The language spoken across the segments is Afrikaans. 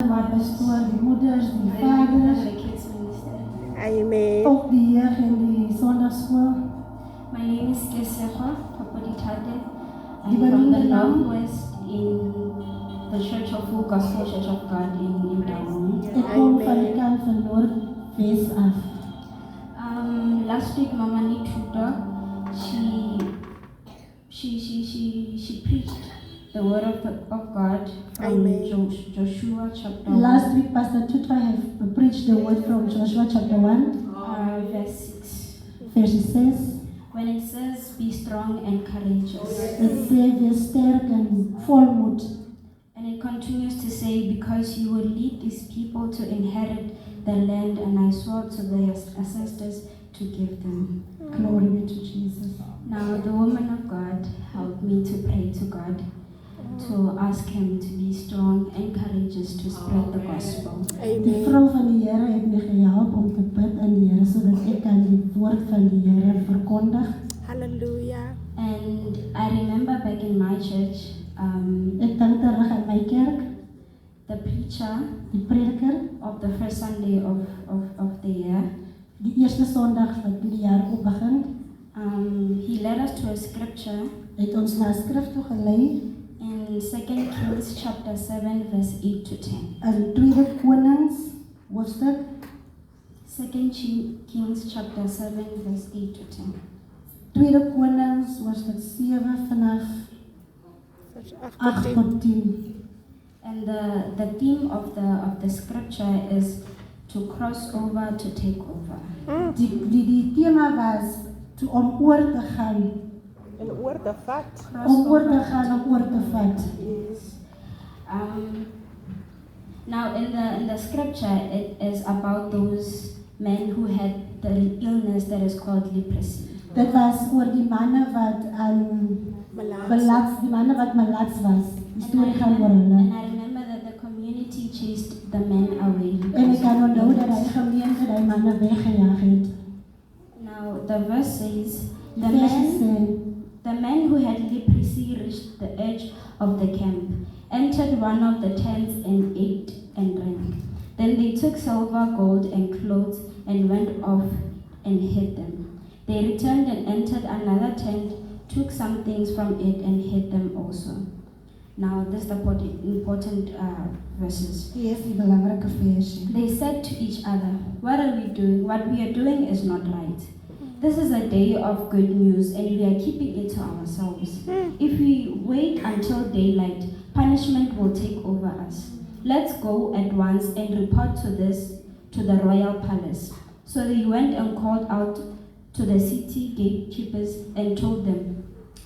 my pastoor, die moeders, die vaders, the kids minister. Amen. ook die jeugd in die zondagschool. My name is Keseho Papoditate. I'm Die from the benoemde naam? Northwest in the Church of Full Gospel Church of God in Taung. Ik kom van de kant van Noordwest af. Last week, Mama Nituta, she preached the word of God from Amen. Joshua chapter 1, Last week, Pastor Tuta have preached the word from Joshua chapter 1, verse 6. verse 6. When it says, "Be strong and courageous," Het zegt, wees sterk en vol moed. and it continues to say, "Because you will lead these people to inherit the land, and I swore to their ancestors to give them." Glory be to Jesus. Now, the woman of God helped me to pray to God to ask Him to be strong and courageous to spread the gospel. Die Amen. vrou van die Here het my gehelp om te bid aan die Here sodat ek kan die woord van die Here verkondig. Hallelujah. And I remember back in my church, Ek dink terug aan my kerk, the preacher die prediker, of the first Sunday of the year, die eerste Sondag wat die jaar op begin, he led us to a scripture het ons na 'n skrif toe gelei in 2 Kings chapter 7 verse 8 to 10. in 2 Konings hoofstuk 2 Kings chapter 7 verse 8 to 10. 2 Konings hoofstuk 7 vanaf Vers 8 18. tot 10. And the theme of the scripture is to cross over, to take over. Die tema was om oor te gaan, En oor te vat. Cross om oor te over. gaan, om oor te vat. Yes. Now in the scripture it is about those men who had the illness that is called leprosy. Dit was oor die manne wat belats, die manne wat malats was. Die storie gaan oor hulle. And I remember that the community chased the men away. En ek kan onthou dat die gemeente die manne weggejaag het. Now the verse says, Die vers sê, the men who had leprosy reached the edge of the camp, entered one of the tents and ate and drank. Then they took silver, gold, and clothes and went off and hid them. They returned and entered another tent, took some things from it and hid them also. Now this is the important verses. die is die belangrike versie. They said to each other, "What are we doing? What we are doing is not right. This is a day of good news and we are keeping it to ourselves. If we wait until daylight, punishment will take over us. Let's go at once and report to the royal palace." So they went and called out to the city gatekeepers and told them,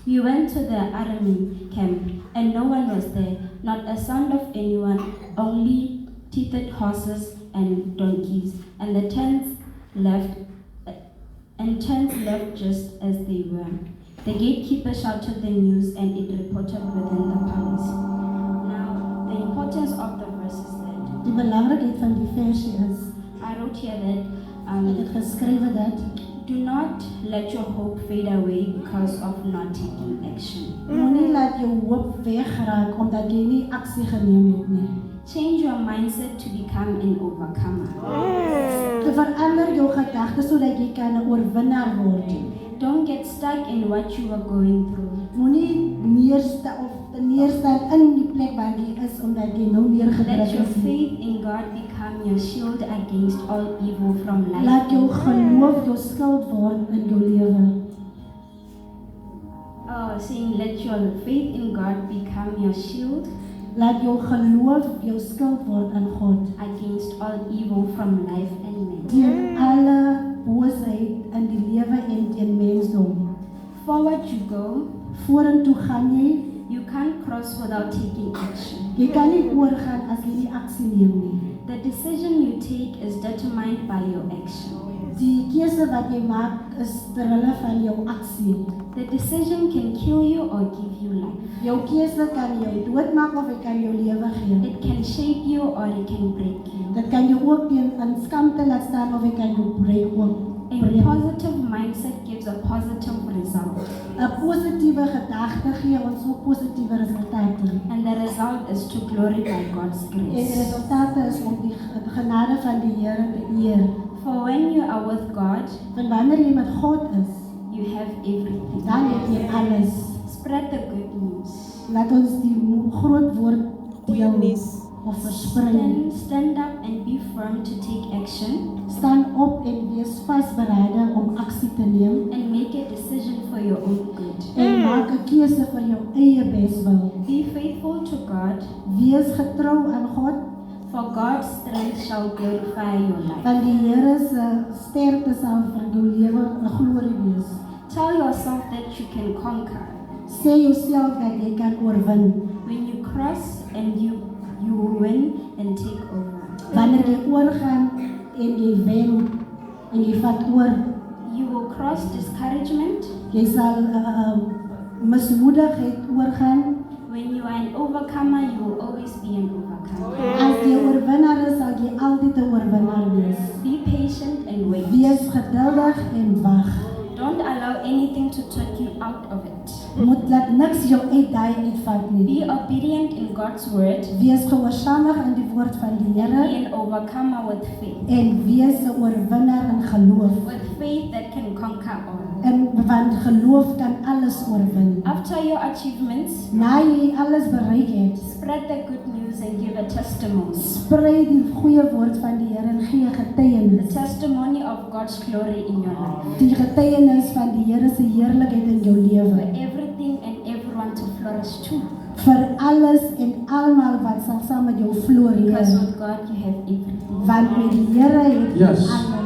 "We went to the Aramean camp and no one was there, not a sound of anyone, only tethered horses and donkeys, and the tents left just as they were." The gatekeeper shouted the news and it reported within the palace. Now, the importance of the verse is that Die belangrikheid van die versie is, I wrote here that ek het geskrywe dat, do not let your hope fade away because of not taking action. moenie laat jou hoop wegraak omdat jy nie aksie geneem het nie. Change your mindset to become an overcomer. Te verander jou gedagtes sodat jy kan 'n oorwinnaar word. Don't get stuck in what you are going through. Moenie neerstaan in die plek waar jy is omdat jy nou neergedruk Let your is nie. faith in God become your shield against all evil from life. Laat jou geloof jou skild word in jou lewe. Saying let your faith in God become your shield Laat jou geloof jou skild word in God. against all evil from life and men. Teen alle boosheid in die lewe en teen mensdom. Forward you go. Vorentoe gaan jy. You can't cross without taking action. Jy kan nie oorgaan as jy nie aksie neem nie. The decision you take is determined by your action. Die keuse wat jy maak is ter wille van jou aksie. The decision can kill you or give you life. Jou keuse kan jou doodmaak of dit kan jou lewe gee. It can shape you or it can break you. Dit kan jou ook teen in skamte laat staan of dit kan jou breek ook. A bring. positive mindset gives a positive result, 'n Positiewe gedagte gee ons ook positiewe resultate. and the result is to glorify God's En die grace. resultate is om die genade van die Here te eer. For when you are with God, Want wanneer jy met God is, you have everything. dan het jy alles. Spread the good news. Laat ons die groot woord Goeie deel nuus. of versprei. Stand up and be firm to take action Staan op en wees vasberade om aksie te neem and make a decision for your own good. en maak 'n keuse vir jou eie beswil. Be faithful to God, Wees getrou aan God, for God's strength shall glorify your life. want die Here se sterkte sal vir jou lewe 'n glorie wees. Tell yourself that you can conquer. Sê jouself dat jy kan oorwin. When you cross and you win and take over. Wanneer jy oorgaan en jy wen en jy vat oor, You will cross discouragement. jy sal mismoedigheid oorgaan. When you are an overcomer, you will always be an overcomer. As jy oorwinnaar is, sal jy altyd 'n oorwinnaar wees. Be patient and wait. Wees geduldig en wag. Don't allow anything to talk you out of it. Moet laat niks jou uit daai uitvat nie. Be obedient in God's word. Wees gehoorsaamig aan die woord van die Be Here an overcomer with faith. en wees 'n oorwinnaar in geloof. With faith that can conquer all. En want geloof kan alles oorwin. After your achievements, Na jy alles bereik het, spread the good news and give a testimony. sprei die goeie woord van die Here en gee The getuienis. testimony of God's glory in your life. Die getuienis van die Here se heerlikheid in jou For lewe. everything and everyone to flourish too. Vir alles en almal wat sal saam met jou Because floreer. with God you have everything. Want met die Here het jy Yes. alles.